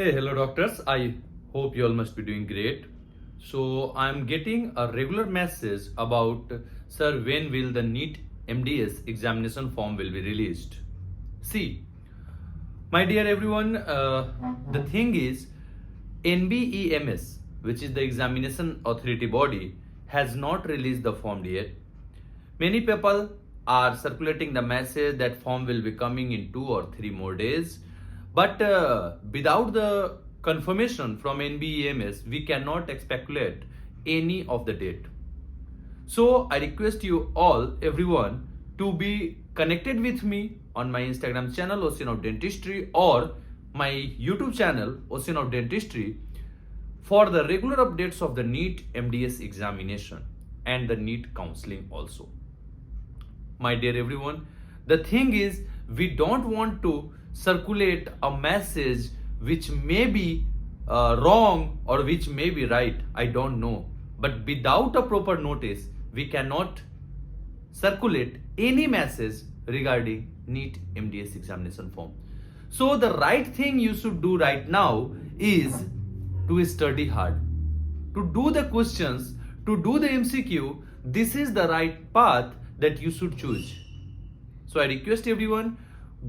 Hey, hello doctors. I hope you all must be doing great. So I'm getting a regular message about sir, when will the NEET MDS examination form will be released? See, my dear everyone, the thing is NBEMS, which is the examination authority body, has not released the form yet. Many people are circulating the message that form will be coming in 2 or 3 more days. But without the confirmation from NBEMS, we cannot speculate any of the date. So I request you all, everyone, to be connected with me on my Instagram channel, Oceanofdentistry, or my YouTube channel, Oceanofdentistry, for the regular updates of the NEET MDS examination and the NEET counseling also. My dear everyone, the thing is, we don't want to circulate a message which may be wrong or which may be right. I don't know. But without a proper notice, we cannot circulate any message regarding NEET MDS examination form. So the right thing you should do right now is to study hard, to do the questions, to do the MCQ. This is the right path that you should choose. So I request everyone,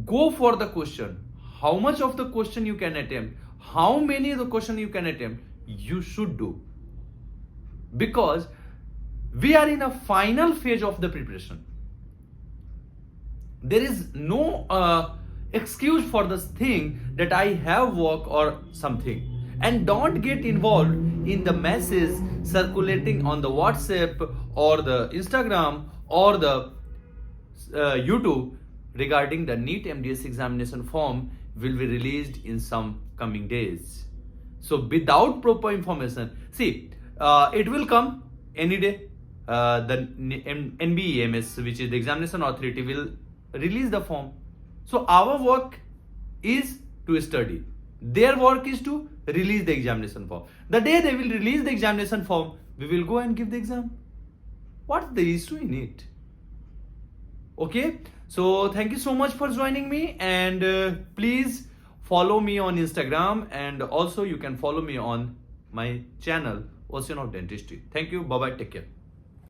go for the question. How much of the question you can attempt, how many of the question you can attempt, you should do. Because we are in a final phase of the preparation. There is no excuse for this thing that I have work or something. And don't get involved in the message circulating on the WhatsApp or the Instagram or the YouTube regarding the NEET MDS examination form will be released in some coming days. So without proper information, see, it will come any day. The NBEMS, which is the examination authority, will release the form. So our work is to study. Their work is to release the examination form. The day they will release the examination form, we will go and give the exam. What's the issue in it? Okay, so thank you so much for joining me, and please follow me on Instagram, and also you can follow me on my channel Oceanofdentistry. Thank you. Bye bye. Take care.